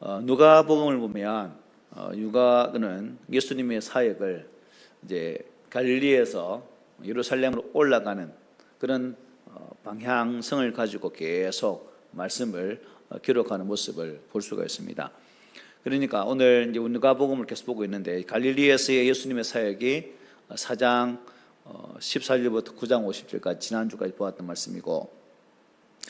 누가복음을 보면 누가는 예수님의 사역을 이제 갈릴리에서 예루살렘으로 올라가는 그런 방향성을 가지고 계속 말씀을 기록하는 모습을 볼 수가 있습니다. 그러니까 오늘 이제 누가복음을 계속 보고 있는데 갈릴리에서의 예수님의 사역이 4장 14절부터 9장 50절까지 지난주까지 보았던 말씀이고,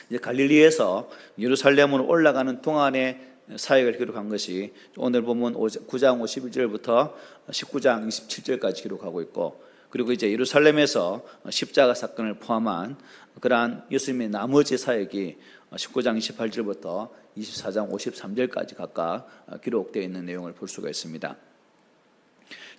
이제 갈릴리에서 예루살렘으로 올라가는 동안의 사역을 기록한 것이 오늘 보면 9장 51절부터 19장 27절까지 기록하고 있고, 그리고 이제 예루살렘에서 십자가 사건을 포함한 그러한 예수님의 나머지 사역이 19장 28절부터 24장 53절까지 각각 기록되어 있는 내용을 볼 수가 있습니다.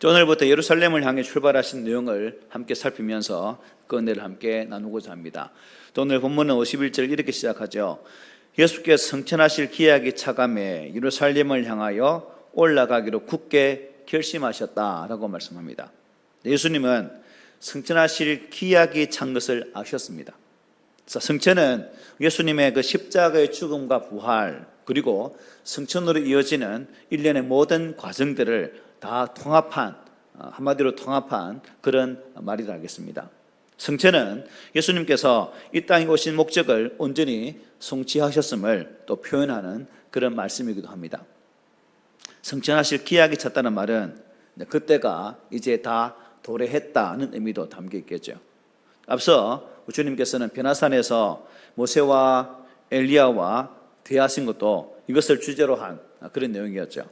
오늘부터 예루살렘을 향해 출발하신 내용을 함께 살피면서 그 은혜를 함께 나누고자 합니다. 오늘 본문은 51절 이렇게 시작하죠. 예수께서 성천하실 기약이 차감해 예루살렘을 향하여 올라가기로 굳게 결심하셨다라고 말씀합니다. 예수님은 성천하실 기약이 찬 것을 아셨습니다. 성천은 예수님의 그 십자가의 죽음과 부활, 그리고 성천으로 이어지는 일련의 모든 과정들을 다 통합한, 한마디로 통합한 그런 말이라 하겠습니다. 성천은 예수님께서 이 땅에 오신 목적을 온전히 성취하셨음을 또 표현하는 그런 말씀이기도 합니다. 성천하실 기약이 찼다는 말은 그때가 이제 다 도래했다는 의미도 담겨 있겠죠. 앞서 주님께서는 변화산에서 모세와 엘리야와 대하신 것도 이것을 주제로 한 그런 내용이었죠.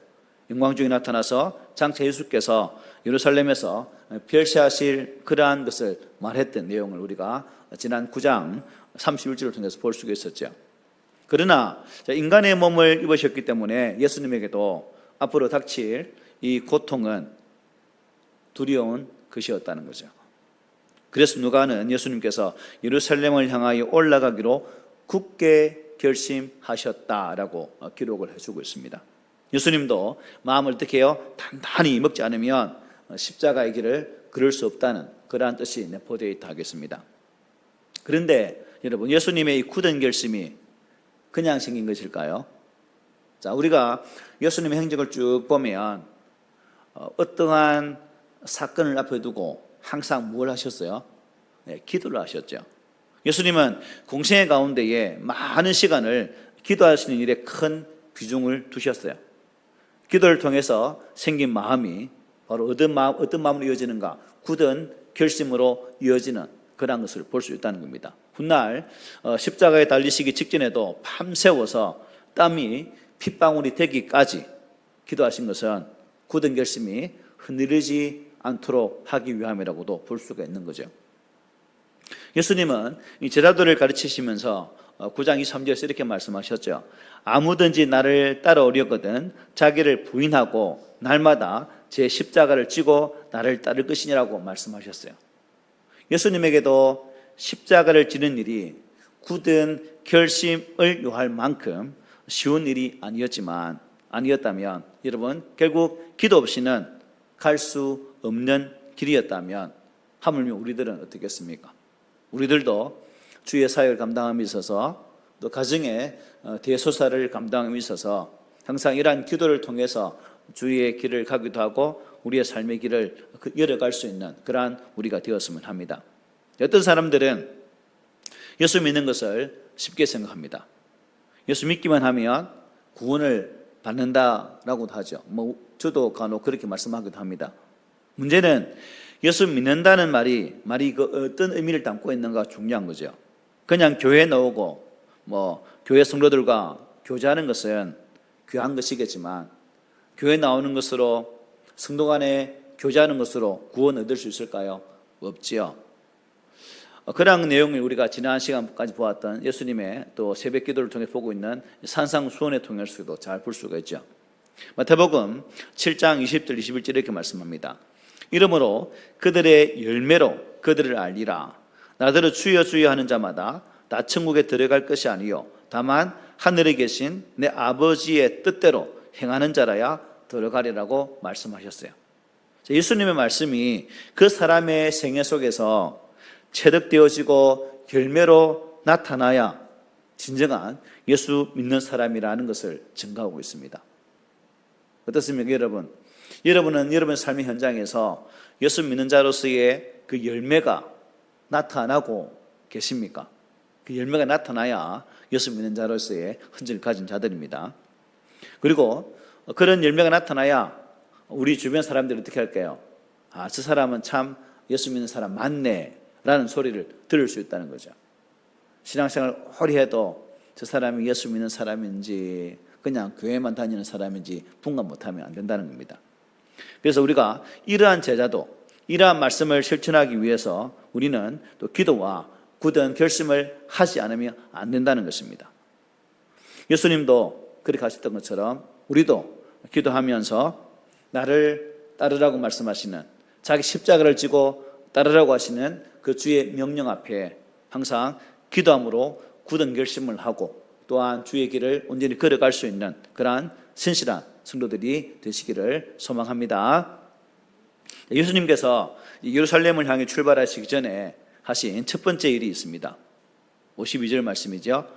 영광 중에 나타나서 장차 예수께서 예루살렘에서 별세하실 그러한 것을 말했던 내용을 우리가 지난 9장 31절을 통해서 볼 수가 있었죠. 그러나 인간의 몸을 입으셨기 때문에 예수님에게도 앞으로 닥칠 이 고통은 두려운 것이었다는 거죠. 그래서 누가는 예수님께서 예루살렘을 향하여 올라가기로 굳게 결심하셨다라고 기록을 해주고 있습니다. 예수님도 마음을 어떻게 해요? 단단히 먹지 않으면 십자가의 길을 걸을 수 없다는 그러한 뜻이 내포되어 있다 하겠습니다. 그런데 여러분, 예수님의 이 굳은 결심이 그냥 생긴 것일까요? 자, 우리가 예수님의 행적을 쭉 보면 어떠한 사건을 앞에 두고 항상 뭘 하셨어요? 기도를 하셨죠. 예수님은 공생의 가운데에 많은 시간을 기도하시는 일에 큰 비중을 두셨어요. 기도를 통해서 생긴 마음이 바로 어떤 마음으로 이어지는가? 굳은 결심으로 이어지는 그런 것을 볼 수 있다는 겁니다. 훗날 십자가에 달리시기 직전에도 밤새워서 땀이 핏방울이 되기까지 기도하신 것은 굳은 결심이 흔들리지 않도록 하기 위함이라고도 볼 수가 있는 거죠. 예수님은 이 제자들을 가르치시면서 9장 23절에서 이렇게 말씀하셨죠. 아무든지 나를 따라오려거든 자기를 부인하고 날마다 제 십자가를 지고 나를 따를 것이니라고 말씀하셨어요. 예수님에게도 십자가를 지는 일이 굳은 결심을 요할 만큼 쉬운 일이 아니었다면 여러분, 결국 기도 없이는 갈 수 없는 길이었다면 하물며 우리들은 어떻겠습니까? 우리들도 주의 사역을 감당함에 있어서 또 가정의 대소사를 감당함에 있어서 항상 이러한 기도를 통해서 주의 길을 가기도 하고 우리의 삶의 길을 열어갈 수 있는 그러한 우리가 되었으면 합니다. 어떤 사람들은 예수 믿는 것을 쉽게 생각합니다. 예수 믿기만 하면 구원을 받는다라고도 하죠. 저도 간혹 그렇게 말씀하기도 합니다. 문제는 예수 믿는다는 말이 그 어떤 의미를 담고 있는가 중요한 거죠. 그냥 교회에 나오고 교회 성도들과 교제하는 것은 귀한 것이겠지만 교회 나오는 것으로 성도 간에 교제하는 것으로 구원 얻을 수 있을까요? 없지요. 그런 내용을 우리가 지난 시간까지 보았던 예수님의 또 새벽 기도를 통해 보고 있는 산상수훈을 통해서도 잘 볼 수가 있죠. 마태복음 7장 20절 21절 이렇게 말씀합니다. 이러므로 그들의 열매로 그들을 알리라. 나더러 주여 주여 하는 자마다 다 천국에 들어갈 것이 아니요 다만 하늘에 계신 내 아버지의 뜻대로 행하는 자라야 들어가리라고 말씀하셨어요. 예수님의 말씀이 그 사람의 생애 속에서 체득되어지고 열매로 나타나야 진정한 예수 믿는 사람이라는 것을 증거하고 있습니다. 어떻습니까, 여러분? 여러분은 여러분의 삶의 현장에서 예수 믿는 자로서의 그 열매가 나타나고 계십니까? 그 열매가 나타나야 예수 믿는 자로서의 흔적을 가진 자들입니다. 그리고 그런 열매가 나타나야 우리 주변 사람들이 어떻게 할까요? 아, 저 사람은 참 예수 믿는 사람 맞네 라는 소리를 들을 수 있다는 거죠. 신앙생활 오래 해도 저 사람이 예수 믿는 사람인지 그냥 교회만 다니는 사람인지 분간 못하면 안 된다는 겁니다. 그래서 우리가 이러한 제자도 이러한 말씀을 실천하기 위해서 우리는 또 기도와 굳은 결심을 하지 않으면 안 된다는 것입니다. 예수님도 그렇게 하셨던 것처럼 우리도 기도하면서 나를 따르라고 말씀하시는, 자기 십자가를 지고 따르라고 하시는 그 주의 명령 앞에 항상 기도함으로 굳은 결심을 하고 또한 주의 길을 온전히 걸어갈 수 있는 그러한 신실한 성도들이 되시기를 소망합니다. 예수님께서 예루살렘을 향해 출발하시기 전에 하신 첫 번째 일이 있습니다. 52절 말씀이죠.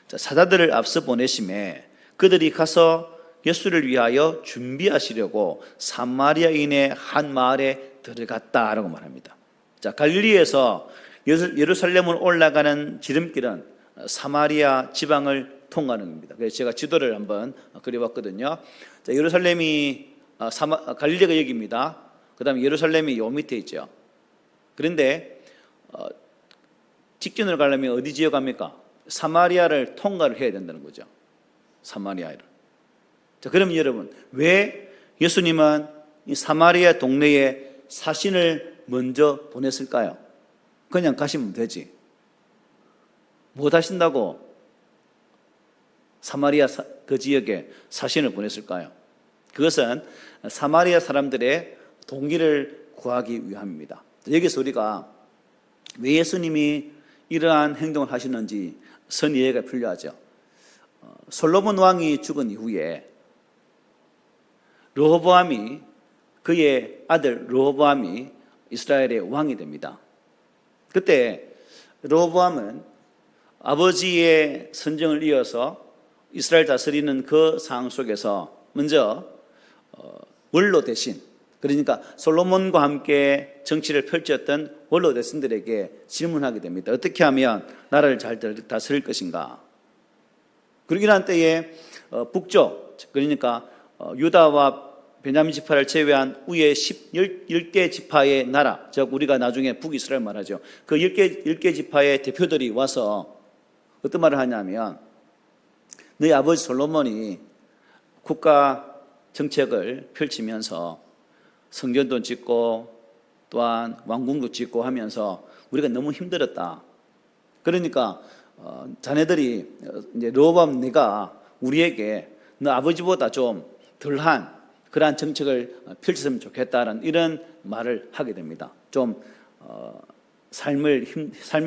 사자들을 앞서 보내심에 그들이 가서 예수를 위하여 준비하시려고 사마리아인의 한 마을에 들어갔다라고 말합니다. 자, 갈릴리에서 예루살렘을 올라가는 지름길은 사마리아 지방을 통과하는 겁니다. 그래서 제가 지도를 한번 그려봤거든요. 자, 예루살렘이 갈릴리가 여기입니다. 그 다음에 예루살렘이 요 밑에 있죠. 그런데 직진으로 가려면 어디 지역 갑니까? 사마리아를 통과를 해야 된다는 거죠. 사마리아를. 자, 그럼 여러분, 왜 예수님은 이 사마리아 동네에 사신을 먼저 보냈을까요? 그냥 가시면 되지. 못 하신다고 사마리아 그 지역에 사신을 보냈을까요? 그것은 사마리아 사람들의 동기를 구하기 위함입니다. 여기서 우리가 왜 예수님이 이러한 행동을 하시는지 선 이해가 필요하죠. 솔로몬 왕이 죽은 이후에 르호보암이, 그의 아들 르호보암이 이스라엘의 왕이 됩니다. 그때 르호보암은 아버지의 선정을 이어서 이스라엘 다스리는 그 상황 속에서 먼저 원로 대신, 그러니까 솔로몬과 함께 정치를 펼쳤던 원로 대신들에게 질문하게 됩니다. 어떻게 하면 나라를 잘 다스릴 것인가? 그리고 이러한 때에 북쪽, 그러니까 유다와 베냐민 지파를 제외한 위에 10개 지파의 나라, 즉 우리가 나중에 북이스라엘 말하죠. 그 10개 지파의 대표들이 와서 어떤 말을 하냐면, 너희 아버지 솔로몬이 국가 정책을 펼치면서 성전도 짓고 또한 왕궁도 짓고 하면서 우리가 너무 힘들었다. 그러니까 자네들이 이제 르호보암 네가 우리에게 너 아버지보다 좀 덜한 그러한 정책을 펼쳤으면 좋겠다는 이런 말을 하게 됩니다. 좀 삶이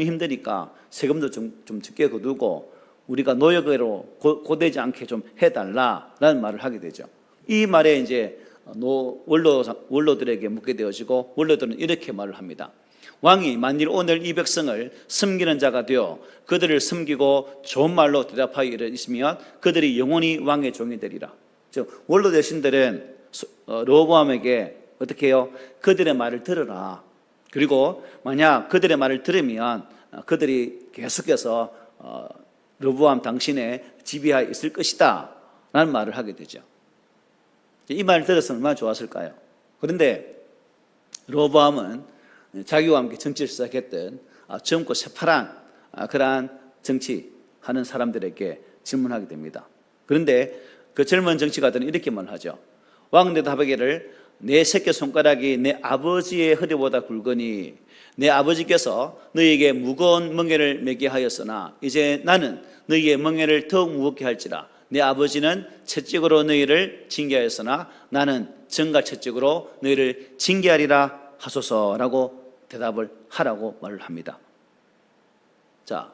힘드니까 세금도 좀 적게 거두고 우리가 노역으로 고되지 않게 좀 해달라라는 말을 하게 되죠. 이 말에 이제 원로들에게 묻게 되어지고 원로들은 이렇게 말을 합니다. 왕이 만일 오늘 이 백성을 섬기는 자가 되어 그들을 섬기고 좋은 말로 대답하여 있으면 그들이 영원히 왕의 종이 되리라. 즉 원로 대신들은 르호보암에게 어떻게 해요? 그들의 말을 들으라. 그리고 만약 그들의 말을 들으면 그들이 계속해서 르호보암 당신의 지배하에 있을 것이다 라는 말을 하게 되죠. 이 말을 들었으면 얼마나 좋았을까요? 그런데 르호보암은 자기와 함께 정치를 시작했던 젊고 새파란 그러한 정치하는 사람들에게 질문하게 됩니다. 그런데 그 젊은 정치가들은 이렇게 말하죠. 왕 대답하기를 내 새끼 손가락이 내 아버지의 허리보다 굵으니 내 아버지께서 너희에게 무거운 멍에를 매게 하였으나 이제 나는 너희의 멍에를 더욱 무겁게 할지라. 내 아버지는 채찍으로 너희를 징계하였으나 나는 정갈 채찍으로 너희를 징계하리라 하소서라고 대답을 하라고 말을 합니다. 자,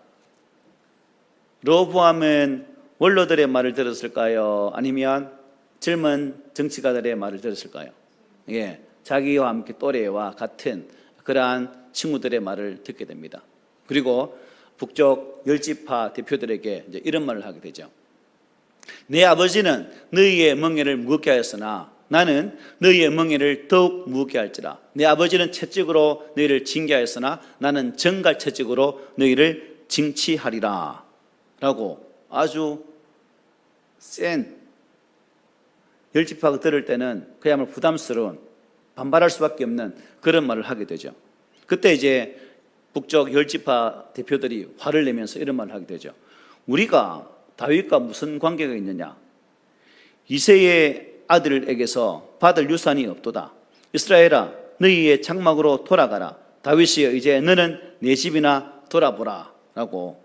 르호보암은 원로들의 말을 들었을까요? 아니면 젊은 정치가들의 말을 들었을까요? 예, 자기와 함께 또래와 같은 그러한 친구들의 말을 듣게 됩니다. 그리고 북쪽 10지파 대표들에게 이제 이런 말을 하게 되죠. 내 아버지는 너희의 멍에를 무겁게 하였으나 나는 너희의 멍에를 더욱 무겁게 할지라. 내 아버지는 채찍으로 너희를 징계하였으나 나는 정갈 채찍으로 너희를 징치하리라. 라고 아주 센, 열 지파가 들을 때는 그야말로 부담스러운, 반발할 수밖에 없는 그런 말을 하게 되죠. 그때 이제 북쪽 열 지파 대표들이 화를 내면서 이런 말을 하게 되죠. 우리가 다윗과 무슨 관계가 있느냐? 이새의 아들에게서 받을 유산이 없도다. 이스라엘아, 너희의 장막으로 돌아가라. 다윗이여, 이제 너는 내 집이나 돌아보라. 라고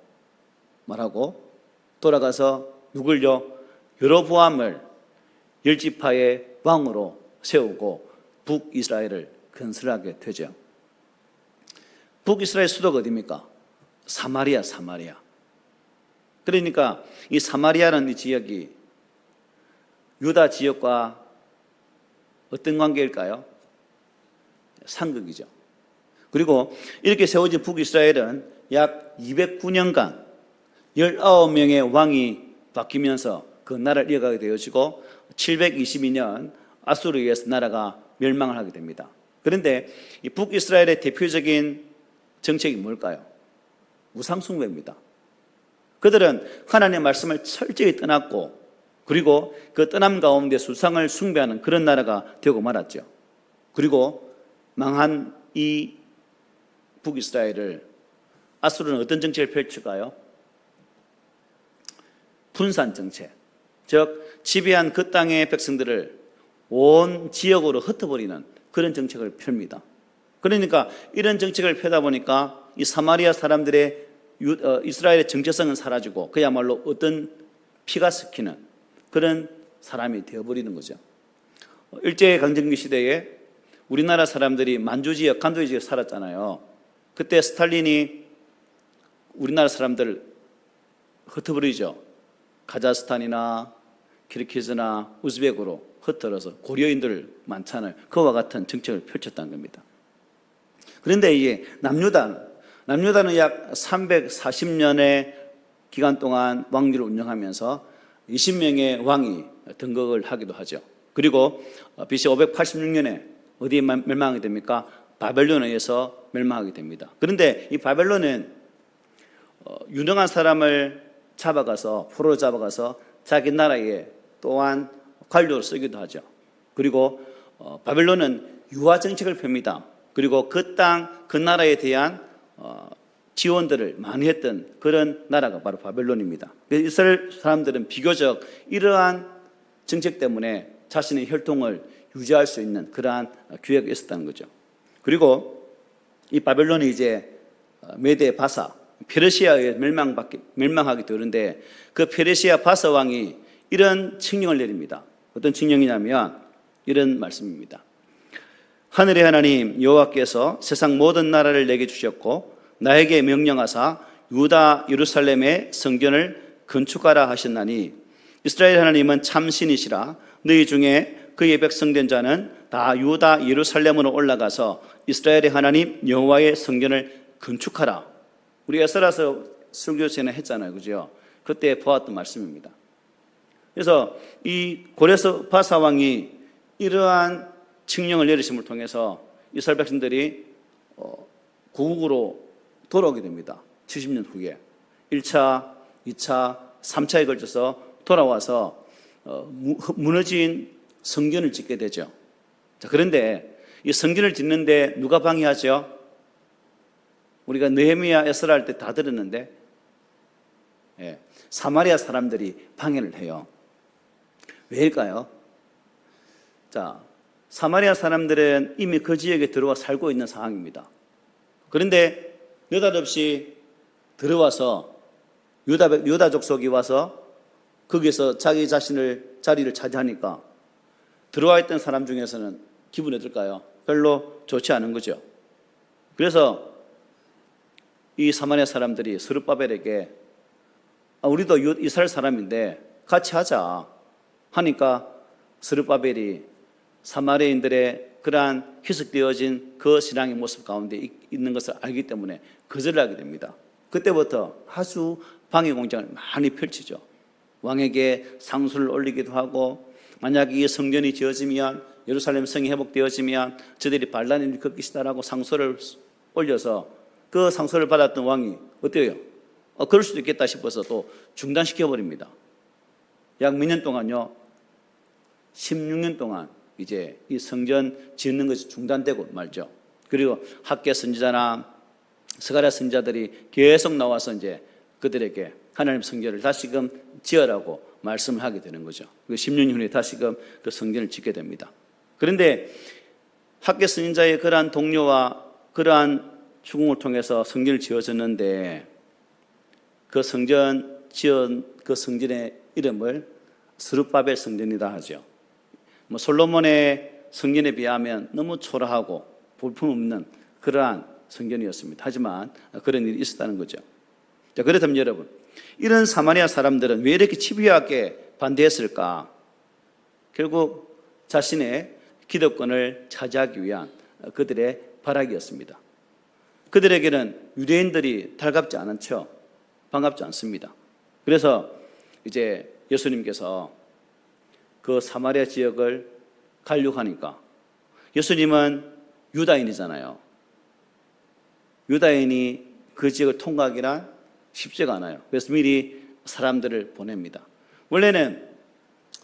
말하고 돌아가서 누굴요? 여로보암을 열 지파의 왕으로 세우고 북이스라엘을 건설하게 되죠. 북이스라엘 수도가 어디입니까? 사마리아. 그러니까 이 사마리아라는 이 지역이 유다 지역과 어떤 관계일까요? 상극이죠. 그리고 이렇게 세워진 북이스라엘은 약 209년간 19명의 왕이 바뀌면서 그 나라를 이어가게 되어지고 722년 아수르에 의해서 나라가 멸망을 하게 됩니다. 그런데 이 북이스라엘의 대표적인 정책이 뭘까요? 우상숭배입니다. 그들은 하나님의 말씀을 철저히 떠났고 그리고 그 떠남 가운데 수상을 숭배하는 그런 나라가 되고 말았죠. 그리고 망한 이 북이스라엘을 아수르는 어떤 정책을 펼칠까요? 분산 정책. 즉 지배한 그 땅의 백성들을 온 지역으로 흩어버리는 그런 정책을 펴니다. 그러니까 이런 정책을 펴다 보니까 이 사마리아 사람들의 이스라엘의 정체성은 사라지고 그야말로 어떤 피가 섞이는 그런 사람이 되어버리는 거죠. 일제강점기 시대에 우리나라 사람들이 만주지역, 간도지역에 살았잖아요. 그때 스탈린이 우리나라 사람들을 흩어버리죠. 카자흐스탄이나 키르기즈나 우즈벡으로 흩어져서 고려인들 많잖아요. 그와 같은 정책을 펼쳤다는 겁니다. 그런데 이제 남유다는 약 340년의 기간 동안 왕위를 운영하면서 20명의 왕이 등극을 하기도 하죠. 그리고 BC 586년에 어디에 멸망하게 됩니까? 바벨론에 의해서 멸망하게 됩니다. 그런데 이 바벨론은 유능한 사람을 잡아가서 포로로 잡아가서 자기 나라에 또한 관료로 쓰기도 하죠. 그리고 바벨론은 유화 정책을 펴니다. 그리고 그 땅, 그 나라에 대한 지원들을 많이 했던 그런 나라가 바로 바벨론입니다. 이스라엘 사람들은 비교적 이러한 정책 때문에 자신의 혈통을 유지할 수 있는 그러한 기회가 있었다는 거죠. 그리고 이 바벨론이 이제 메데 바사, 페르시아에 멸망하게 되는데 그 페르시아 바사 왕이 이런 칙령을 내립니다. 어떤 칙령이냐면 이런 말씀입니다. 하늘의 하나님 여호와께서 세상 모든 나라를 내게 주셨고 나에게 명령하사 유다 예루살렘의 성전을 건축하라 하셨나니 이스라엘 하나님은 참신이시라. 너희 중에 그의 백성된 자는 다 유다 예루살렘으로 올라가서 이스라엘의 하나님 여호와의 성전을 건축하라. 우리 에스라서 설교 전에 했잖아요, 그죠? 그때 보았던 말씀입니다. 그래서 이 고레스 바사 왕이 이러한 칙령을 내리심을 통해서 이스라엘 백성들이 고국으로 돌아오게 됩니다. 70년 후에 1차, 2차, 3차에 걸쳐서 돌아와서 무너진 성전을 짓게 되죠. 자, 그런데 이 성전을 짓는데 누가 방해하죠? 우리가 느헤미야, 에스라 할 때 다 들었는데 사마리아 사람들이 방해를 해요. 왜일까요? 자, 사마리아 사람들은 이미 그 지역에 들어와 살고 있는 상황입니다. 그런데 느닷없이 들어와서 유다 족속이 와서 거기서 자기 자리를 차지하니까 들어와 있던 사람 중에서는 기분이 어떨까요? 별로 좋지 않은 거죠. 그래서 이 사마리아 사람들이 스룹바벨에게 우리도 이스라엘 사람인데 같이 하자 하니까 스룹바벨이 사마리아인들의 그러한 희석되어진 그 신앙의 모습 가운데 있는 것을 알기 때문에 거절을 하게 됩니다. 그때부터 아주 방해 공작을 많이 펼치죠. 왕에게 상수를 올리기도 하고, 만약 이 성전이 지어지면, 예루살렘 성이 회복되어지면 저들이 반란을 일으킬 것이다라고 상소를 올려서 그 상소를 받았던 왕이 어때요? 그럴 수도 있겠다 싶어서 또 중단시켜버립니다. 약 몇 년 동안요? 16년 동안 이제 이 성전 짓는 것이 중단되고 말죠. 그리고 학개 선지자나 스가랴 선지자들이 계속 나와서 이제 그들에게 하나님 성전을 다시금 지으라고 말씀을 하게 되는 거죠. 16년 후에 다시금 그 성전을 짓게 됩니다. 그런데 학개 선지자의 그러한 동료와 그러한 추궁을 통해서 성전을 지어졌는데, 그 성전 지은 그 성전의 이름을 스룹바벨 성전이다 하죠. 솔로몬의 성전에 비하면 너무 초라하고 볼품없는 그러한 성전이었습니다. 하지만 그런 일이 있었다는 거죠. 자, 그렇다면 여러분, 이런 사마리아 사람들은 왜 이렇게 집요하게 반대했을까? 결국 자신의 기득권을 차지하기 위한 그들의 발악이었습니다. 그들에게는 유대인들이 달갑지 않죠. 반갑지 않습니다. 그래서 이제 예수님께서 그 사마리아 지역을 가려고 하니까, 예수님은 유다인이잖아요. 유다인이 그 지역을 통과하기란 쉽지가 않아요. 그래서 미리 사람들을 보냅니다. 원래는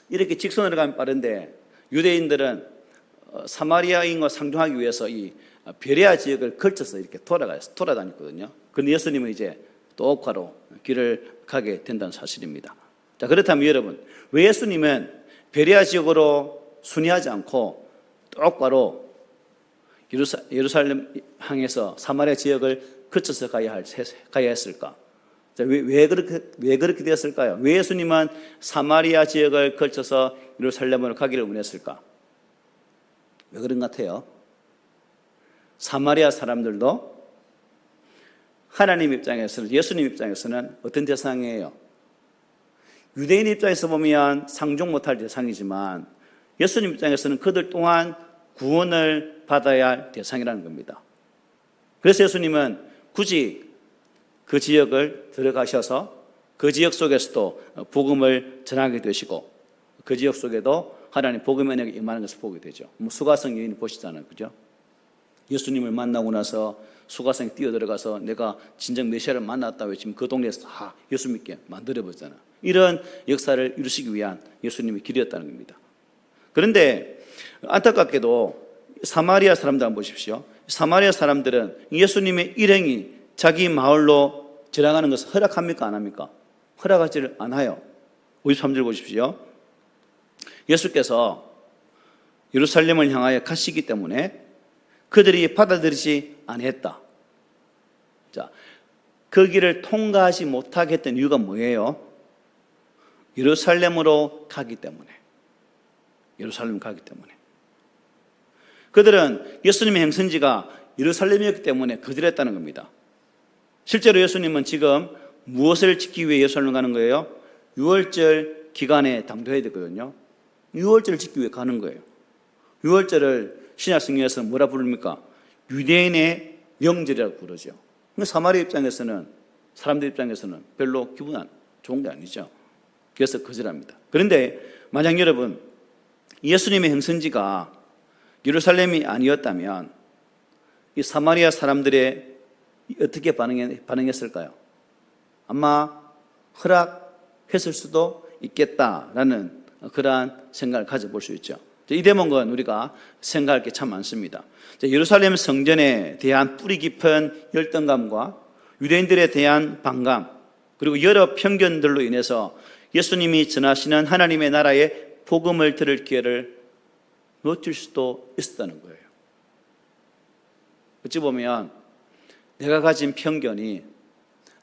이렇게 직선으로 가면 빠른데, 유대인들은 사마리아인과 상종하기 위해서 이 베레아 지역을 걸쳐서 이렇게 돌아다녔거든요. 그런데 예수님은 이제 똑바로 길을 가게 된다는 사실입니다. 자, 그렇다면 여러분, 왜 예수님은 베레아 지역으로 순회하지 않고 똑바로 예루살렘 향해서 사마리아 지역을 거쳐서 가야 했을까? 자, 왜 그렇게 되었을까요? 왜 예수님은 사마리아 지역을 걸쳐서 예루살렘으로 가기를 원했을까? 왜 그런 것 같아요? 사마리아 사람들도 하나님 입장에서는, 예수님 입장에서는 어떤 대상이에요? 유대인 입장에서 보면 상종 못할 대상이지만, 예수님 입장에서는 그들 또한 구원을 받아야 할 대상이라는 겁니다. 그래서 예수님은 굳이 그 지역을 들어가셔서 그 지역 속에서도 복음을 전하게 되시고, 그 지역 속에도 하나님 복음의 은혜가 임하는 것을 보게 되죠. 수가성 여인을 보시잖아요. 그죠? 예수님을 만나고 나서 수가성에 뛰어들어가서 내가 진정 메시아를 만났다 외치면 그 동네에서 다 예수 믿게 만들어버리잖아요. 이런 역사를 이루시기 위한 예수님의 길이었다는 겁니다. 그런데 안타깝게도 사마리아 사람들 한번 보십시오. 사마리아 사람들은 예수님의 일행이 자기 마을로 지나가는 것을 허락합니까? 안 합니까? 허락하지를 않아요. 53절 보십시오. 예수께서 예루살렘을 향하여 가시기 때문에 그들이 받아들이지 않았다. 자, 그 길을 통과하지 못하게 했던 이유가 뭐예요? 예루살렘으로 가기 때문에. 예루살렘 가기 때문에. 그들은 예수님의 행선지가 예루살렘이었기 때문에 거절했다는 겁니다. 실제로 예수님은 지금 무엇을 지키기 위해 예루살렘 가는 거예요? 유월절 기간에 당도해야 되거든요. 유월절을 지키기 위해 가는 거예요. 유월절을 신약 성경에서는 뭐라 부릅니까? 유대인의 명절이라고 부르죠. 사마리아 입장에서는, 사람들 입장에서는 별로 기분 안 좋은 게 아니죠. 그래서 거절합니다. 그런데 만약 여러분, 예수님의 행선지가 예루살렘이 아니었다면 이 사마리아 사람들의 어떻게 반응했을까요? 아마 허락했을 수도 있겠다라는 그러한 생각을 가져볼 수 있죠. 이 대목은 우리가 생각할 게 참 많습니다. 예루살렘 성전에 대한 뿌리 깊은 열등감과 유대인들에 대한 반감, 그리고 여러 편견들로 인해서 예수님이 전하시는 하나님의 나라의 복음을 들을 기회를 놓칠 수도 있었다는 거예요. 어찌 보면 내가 가진 편견이,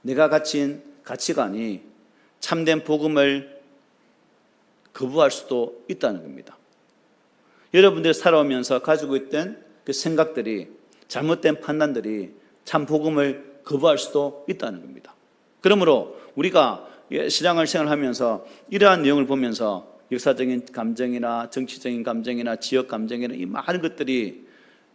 내가 가진 가치관이 참된 복음을 거부할 수도 있다는 겁니다. 여러분들이 살아오면서 가지고 있던 그 생각들이, 잘못된 판단들이 참 복음을 거부할 수도 있다는 겁니다. 그러므로 우리가 신앙을 생활하면서 이러한 내용을 보면서 역사적인 감정이나 정치적인 감정이나 지역 감정이나 이 많은 것들이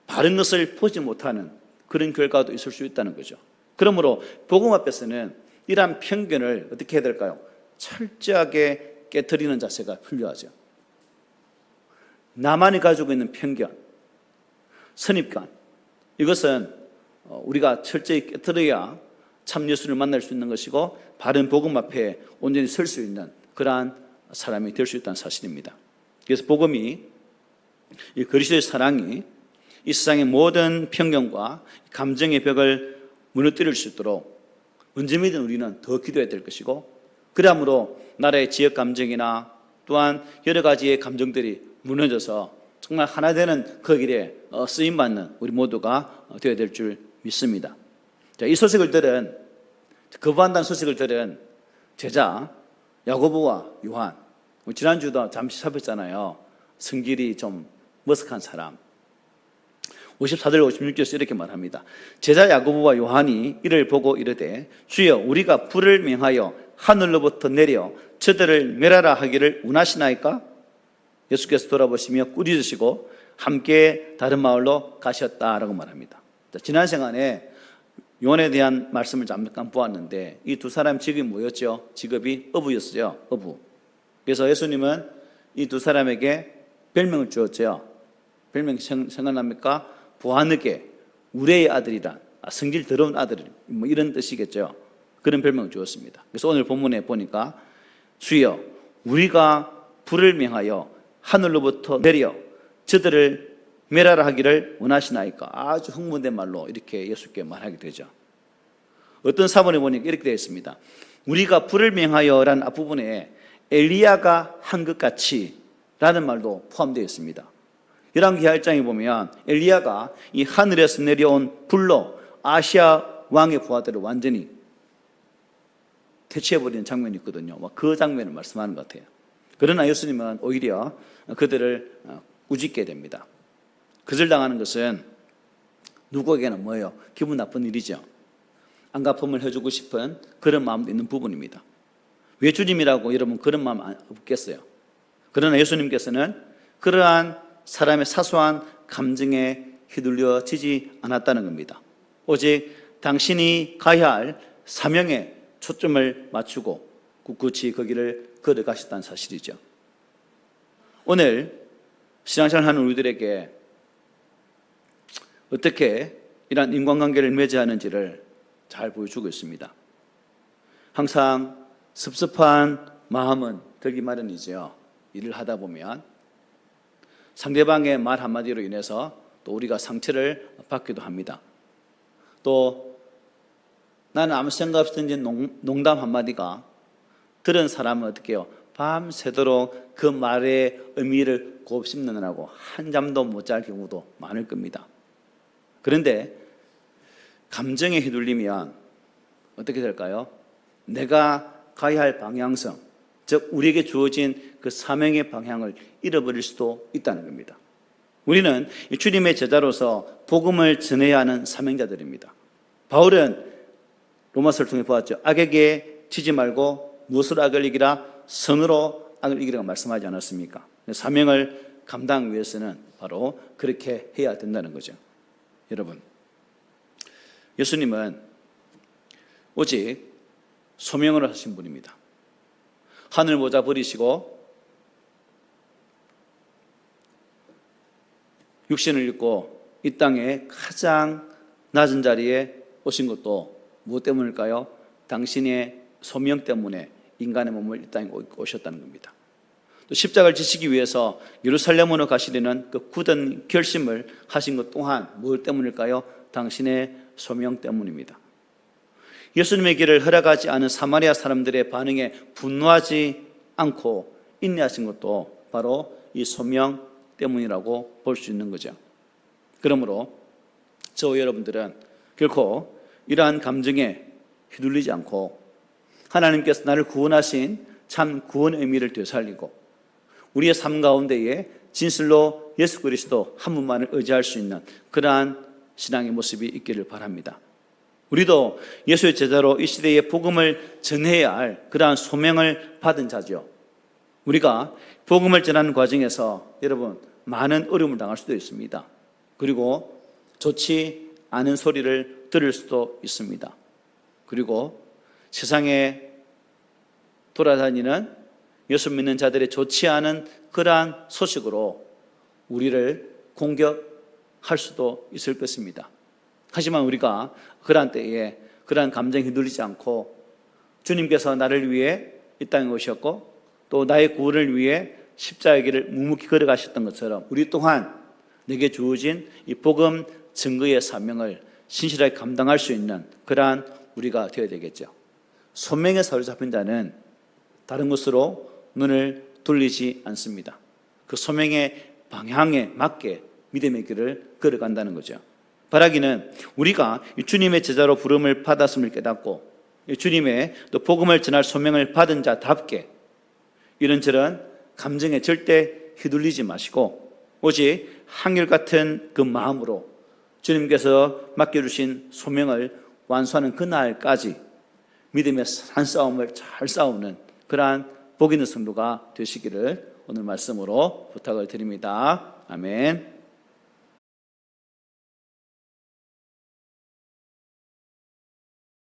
바른 것을 보지 못하는 그런 결과도 있을 수 있다는 거죠. 그러므로 복음 앞에서는 이러한 편견을 어떻게 해야 될까요? 철저하게 깨트리는 자세가 필요하죠. 나만이 가지고 있는 편견, 선입관, 이것은 우리가 철저히 깨트려야 참 예수를 만날 수 있는 것이고 바른 복음 앞에 온전히 설 수 있는 그러한 사람이 될 수 있다는 사실입니다. 그래서 복음이, 이 그리스도의 사랑이 이 세상의 모든 편견과 감정의 벽을 무너뜨릴 수 있도록 언제든 우리는 더 기도해야 될 것이고, 그러므로 나라의 지역 감정이나 또한 여러 가지의 감정들이 무너져서 정말 하나 되는 그 길에 쓰임받는 우리 모두가 되어야 될 줄 믿습니다. 자, 이 소식을 들은, 거부한다는 소식을 들은 제자 야고보와 요한, 지난주도 잠시 살폈잖아요. 성질이 좀 머쓱한 사람. 54절 56절에서 이렇게 말합니다. 제자 야고보와 요한이 이를 보고 이르되 주여 우리가 불을 명하여 하늘로부터 내려 저들을 멸하라 하기를 원하시나이까? 예수께서 돌아보시며 꾸짖으시고 함께 다른 마을로 가셨다라고 말합니다. 지난 시간에 요한에 대한 말씀을 잠깐 보았는데 이 두 사람 직업이 뭐였죠? 직업이 어부였어요. 어부. 그래서 예수님은 이 두 사람에게 별명을 주었죠. 별명이 생각납니까? 보아느게 우레의 아들이란, 성질 더러운 아들, 뭐 이런 뜻이겠죠. 그런 별명을 주었습니다. 그래서 오늘 본문에 보니까 주여 우리가 불을 명하여 하늘로부터 내려 저들을 멸하라 하기를 원하시나이까? 아주 흥분된 말로 이렇게 예수께 말하게 되죠. 어떤 사본에 보니까 이렇게 되어 있습니다. 우리가 불을 명하여라는 앞부분에 엘리야가 한 것 같이 라는 말도 포함되어 있습니다. 열왕기하 1장에 보면 엘리야가 이 하늘에서 내려온 불로 아시아 왕의 부하들을 완전히 퇴치해버리는 장면이 있거든요. 그 장면을 말씀하는 것 같아요. 그러나 예수님은 오히려 그들을 꾸짖게 됩니다. 거절당하는 것은 누구에게나 뭐예요? 기분 나쁜 일이죠. 안갚음을 해주고 싶은 그런 마음도 있는 부분입니다. 왜 주님이라고 여러분 그런 마음 없겠어요? 그러나 예수님께서는 그러한 사람의 사소한 감정에 휘둘려지지 않았다는 겁니다. 오직 당신이 가야 할 사명에 초점을 맞추고 꿋꿋이 그 길을 걸어가셨다는 사실이죠. 오늘 신앙생활하는 우리들에게 어떻게 이러한 인간관계를 맺어야하는지를 잘 보여주고 있습니다. 항상 섭섭한 마음은 들기 마련이죠. 일을 하다 보면 상대방의 말 한마디로 인해서 또 우리가 상처를 받기도 합니다. 또 나는 아무 생각 없이 던진 농담 한마디가 들은 사람은 어떻게 해요? 밤새도록 그 말의 의미를 곱씹느라고 한잠도 못 잘 경우도 많을 겁니다. 그런데 감정에 휘둘리면 어떻게 될까요? 내가 가야 할 방향성, 즉 우리에게 주어진 그 사명의 방향을 잃어버릴 수도 있다는 겁니다. 우리는 주님의 제자로서 복음을 전해야 하는 사명자들입니다. 바울은 로마서를 통해 보았죠. 악에게 지지 말고 무엇으로 악을 이기라? 선으로 악을 이기라고 말씀하지 않았습니까? 사명을 감당하기 위해서는 바로 그렇게 해야 된다는 거죠. 여러분, 예수님은 오직 소명을 하신 분입니다. 하늘 모자 버리시고 육신을 입고 이 땅에 가장 낮은 자리에 오신 것도 무엇 때문일까요? 당신의 소명 때문에 인간의 몸을 이 땅에 오셨다는 겁니다. 또 십자가를 지시기 위해서 예루살렘으로 가시려는 그 굳은 결심을 하신 것 또한 무엇 때문일까요? 당신의 소명 때문입니다. 예수님의 길을 허락하지 않은 사마리아 사람들의 반응에 분노하지 않고 인내하신 것도 바로 이 소명 때문이라고 볼 수 있는 거죠. 그러므로 저와 여러분들은 결코 이러한 감정에 휘둘리지 않고 하나님께서 나를 구원하신 참 구원의 의미를 되살리고 우리의 삶 가운데에 진실로 예수 그리스도 한 분만을 의지할 수 있는 그러한 신앙의 모습이 있기를 바랍니다. 우리도 예수의 제자로 이 시대에 복음을 전해야 할 그러한 소명을 받은 자죠. 우리가 복음을 전하는 과정에서 여러분 많은 어려움을 당할 수도 있습니다. 그리고 좋지 않은 소리를 들을 수도 있습니다. 그리고 세상에 돌아다니는 예수 믿는 자들의 좋지 않은 그러한 소식으로 우리를 공격할 수도 있을 것입니다. 하지만 우리가 그러한 때에 그러한 감정에 휘둘리지 않고 주님께서 나를 위해 이 땅에 오셨고 또 나의 구원을 위해 십자가의 길을 묵묵히 걸어가셨던 것처럼 우리 또한 내게 주어진 이 복음 증거의 사명을 신실하게 감당할 수 있는 그러한 우리가 되어야 되겠죠. 소명에 사로잡힌 자는 다른 것으로 눈을 돌리지 않습니다. 그 소명의 방향에 맞게 믿음의 길을 걸어간다는 거죠. 바라기는 우리가 주님의 제자로 부름을 받았음을 깨닫고 주님의 또 복음을 전할 소명을 받은 자답게 이런저런 감정에 절대 휘둘리지 마시고 오직 한결같은 그 마음으로 주님께서 맡겨주신 소명을 완수하는 그날까지 믿음의 산싸움을 잘 싸우는 그러한 복 있는 성도가 되시기를 오늘 말씀으로 부탁을 드립니다. 아멘.